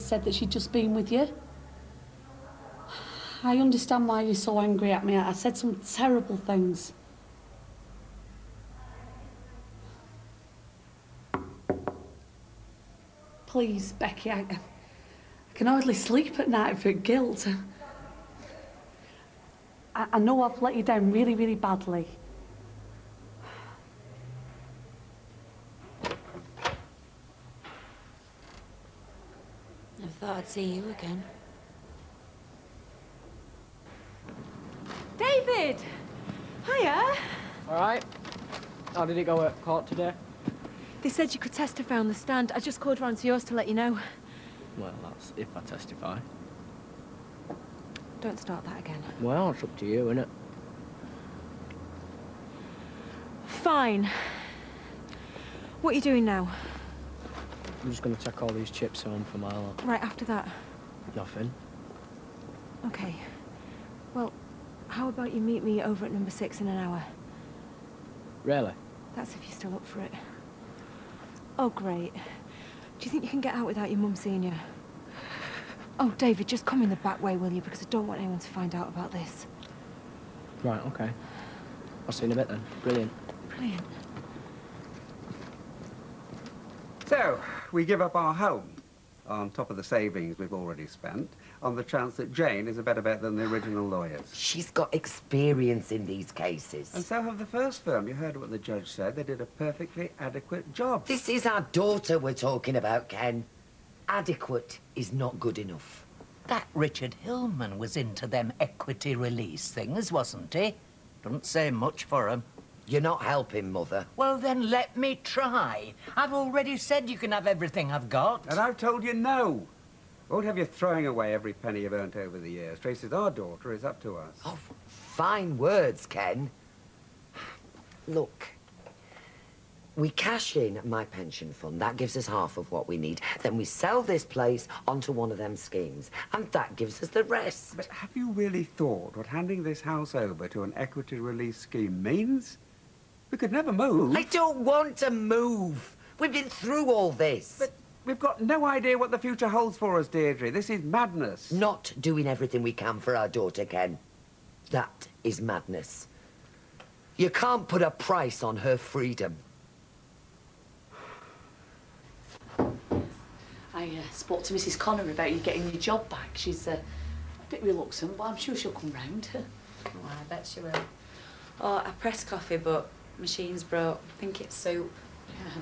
said that she'd just been with you. I understand why you're so angry at me. I said some terrible things. Please, Becky, I can hardly sleep at night for guilt. I know I've let you down really, really badly. I thought I'd see you again. David! Hiya! All right. How did it go at court today? They said you could testify on the stand. I just called round to yours to let you know. Well, that's if I testify. Don't start that again. Well, it's up to you, innit? Fine. What are you doing now? I'm just going to take all these chips home for Marla. Right after that? Nothing. OK. Well, how about you meet me over at number 6 in an hour? Really? That's if you're still up for it. Oh, great. Do you think you can get out without your mum seeing you? Oh, David, just come in the back way, will you? Because I don't want anyone to find out about this. Right, OK. I'll see you in a bit then. Brilliant. Brilliant. So, we give up our home on top of the savings we've already spent on the chance that Jane is a better bet than the original lawyers. She's got experience in these cases. And so have the first firm. You heard what the judge said. They did a perfectly adequate job. This is our daughter we're talking about, Ken. Adequate is not good enough. That Richard Hillman was into them equity release things, wasn't he? Doesn't say much for him. You're not helping, Mother. Well, then let me try. I've already said you can have everything I've got. And I've told you no. Won't have you throwing away every penny you've earned over the years. Tracy's our daughter. It's up to us. Oh, fine words, Ken. Look, we cash in my pension fund. That gives us half of what we need. Then we sell this place onto one of them schemes. And that gives us the rest. But have you really thought what handing this house over to an equity release scheme means? We could never move. I don't want to move. We've been through all this. But we've got no idea what the future holds for us, Deirdre. This is madness. Not doing everything we can for our daughter, Ken. That is madness. You can't put a price on her freedom. I spoke to Mrs. Connor about you getting your job back. She's a bit reluctant, but I'm sure she'll come round. Oh, I bet she will. Oh, I pressed coffee, but machine's broke. I think it's soup. Yeah.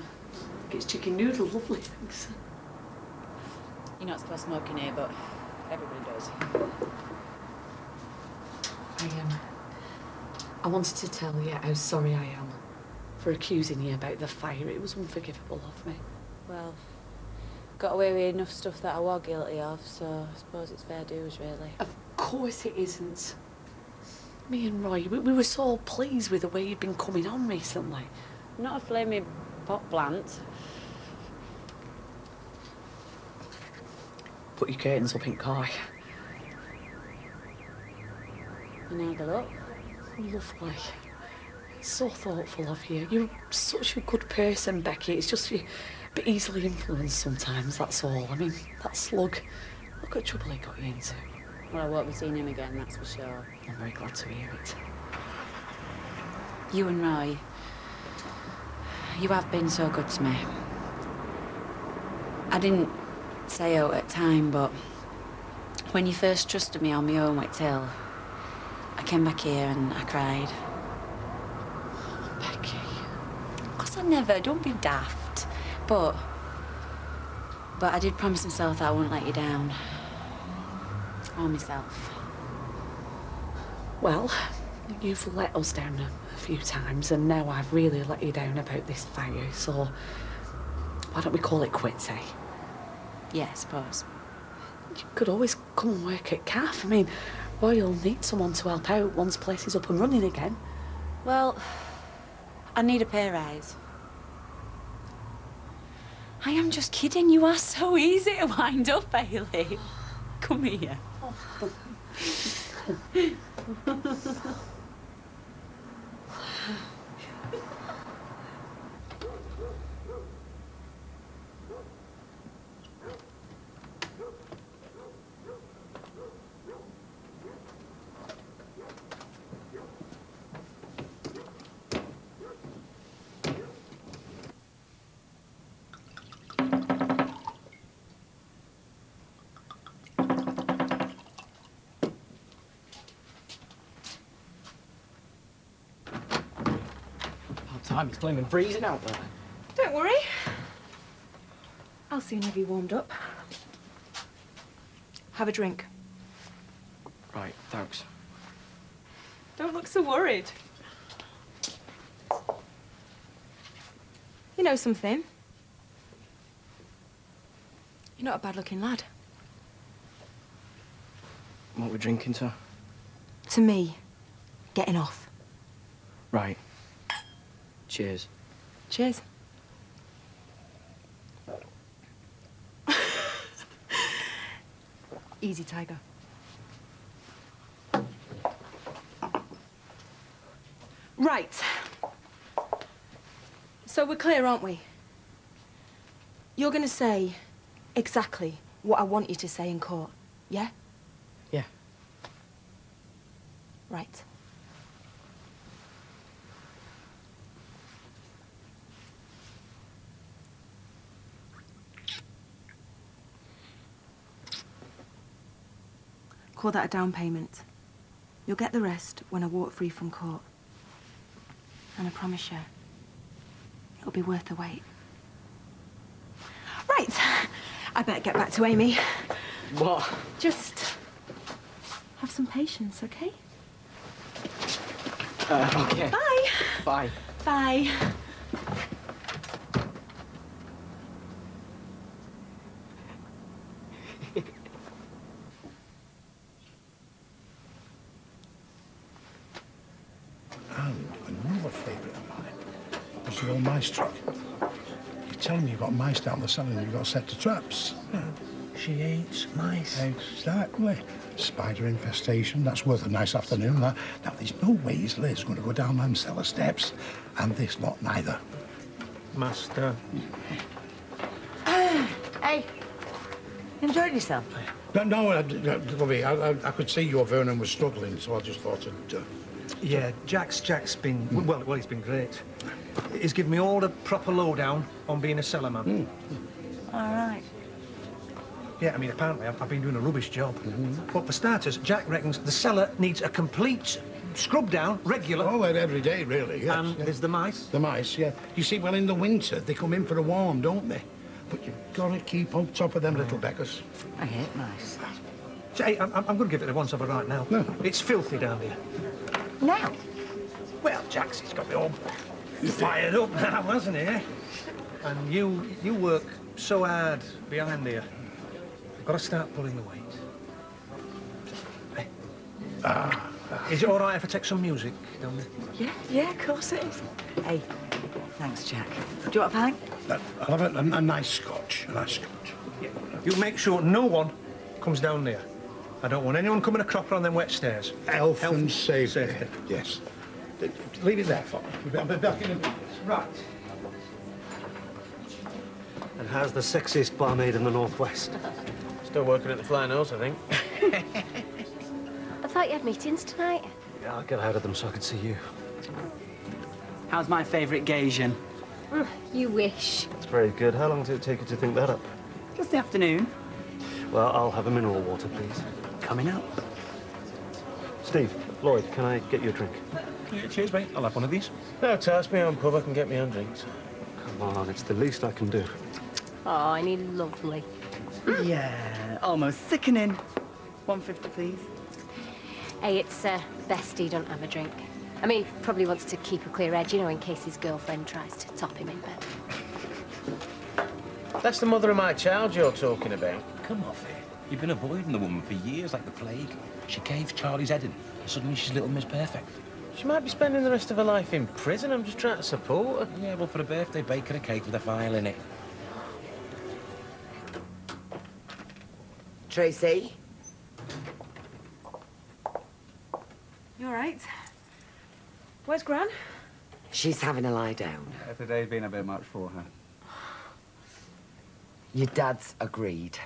It's chicken noodle, lovely, thanks. You're not supposed to smoke in here, but everybody does. I wanted to tell you how sorry I am for accusing you about the fire. It was unforgivable of me. Well, got away with enough stuff that I was guilty of, so I suppose it's fair dues, really. Of course it isn't. Me and Roy, we were so pleased with the way you've been coming on recently. Not a flaming pot plant. Put your curtains up in Coy. And how they look? Lovely. So thoughtful of you. You're such a good person, Becky. It's just you're a bit easily influenced sometimes, that's all. I mean, that slug, look at trouble he got you into. Well, I won't be seeing him again, that's for sure. I'm very glad to hear it. You and Roy, you have been so good to me. I didn't say out at time, but when you first trusted me on my own with Till, I came back here and I cried. Oh, Becky. Of course I never, don't be daft. But I did promise myself that I wouldn't let you down. Or myself. Well, you've let us down a few times, and now I've really let you down about this fire, so why don't we call it quits, eh? Yeah, I suppose. You could always come and work at CAF. I mean, Roy'll need someone to help out once place is up and running again. Well, I need a pay rise. I am just kidding. You are so easy to wind up, Bailey. Come here. time. It's flaming freezing out there. Don't worry. I'll soon have you warmed up. Have a drink. Right, thanks. Don't look so worried. You know something? You're not a bad-looking lad. What we're drinking to? To me, getting off. Right. Cheers. Cheers. Easy, Tiger. Right. So we're clear, aren't we? You're going to say exactly what I want you to say in court, yeah? Yeah. Right. Call that a down payment. You'll get the rest when I walk free from court. And I promise you, it'll be worth the wait. Right. I better get back to Amy. What? Just have some patience, okay? Okay. Bye. Bye. Bye. And another favourite of mine was the old mice truck. You're telling me you've got mice down the cellar and you've got a set of traps? Yeah. She hates mice. Exactly. Spider infestation, that's worth a nice afternoon, that. Now, there's no ways Liz going to go down them cellar steps, and this lot neither. Master. Hey, enjoying yourself? No, Lovey, I could see your Vernon was struggling, so I just thought I'd... Yeah, Jack's been, well, he's been great. He's given me all the proper lowdown on being a cellarman. All right. Yeah, I mean, apparently I've been doing a rubbish job. But for starters, Jack reckons the cellar needs a complete scrub down, regular. Oh, well, every day, really, yes. And there's the mice. The mice, yeah. You see, well, in the winter, they come in for a warm, don't they? But you've got to keep on top of them little beggars. I hate mice. So, hey, I'm going to give it a once-over right now. No. It's filthy down here. Now? Well, Jack's, he's got me all fired up now, hasn't he? And you work so hard behind here. I've got to start pulling the weight. Hey. Is it all right if I take some music down there? Yeah, of course it is. Hey, thanks, Jack. Do you want a pint? I'll have a nice scotch, Yeah. You make sure no one comes down there. I don't want anyone coming a cropper on them wet stairs. Health and safety. Safety. Yes. Leave it there for me. I'll be back in a minute. Right. And how's the sexiest barmaid in the Northwest? Still working at the Flying Horse, I think. I thought you had meetings tonight. Yeah, I'll get out of them so I can see you. How's my favourite Gaysian? You wish. It's very good. How long did it take you to think that up? Just the afternoon. Well, I'll have a mineral water, please. Coming up. Steve, Lloyd, can I get you a drink? Yeah, cheers, mate. I'll have one of these. No, task me on pub, I can get me on drinks. Come on, it's the least I can do. Oh, I need lovely. Yeah, almost sickening. 150, please. Hey, it's best he don't have a drink. I mean, probably wants to keep a clear edge, you know, in case his girlfriend tries to top him in bed. That's the mother of my child you're talking about. Come off it. You've been avoiding the woman for years like the plague. She caved Charlie's head in, and suddenly she's Little Miss Perfect. She might be spending the rest of her life in prison. I'm just trying to support her. Yeah, well, for a birthday, bake her a cake with a file in it. Tracy? You all right? Where's Gran? She's having a lie down. Today's been a bit much for her. Your dad's agreed.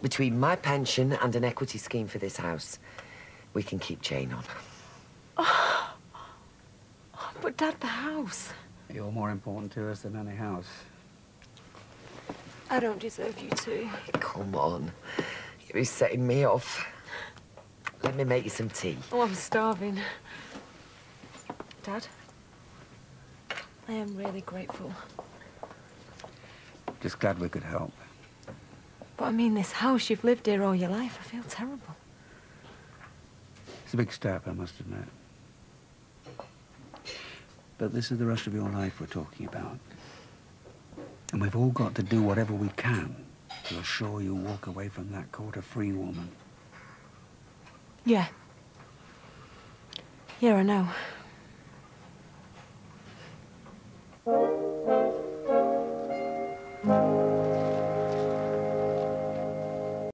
Between my pension and an equity scheme for this house, we can keep Jane on. Oh, but Dad, the house. You're more important to us than any house. I don't deserve you to. Come on. You're setting me off. Let me make you some tea. Oh, I'm starving. Dad? I am really grateful. Just glad we could help. But I mean, this house, you've lived here all your life. I feel terrible. It's a big step, I must admit. But this is the rest of your life we're talking about. And we've all got to do whatever we can to assure you walk away from that court a free woman. Yeah. Yeah, I know.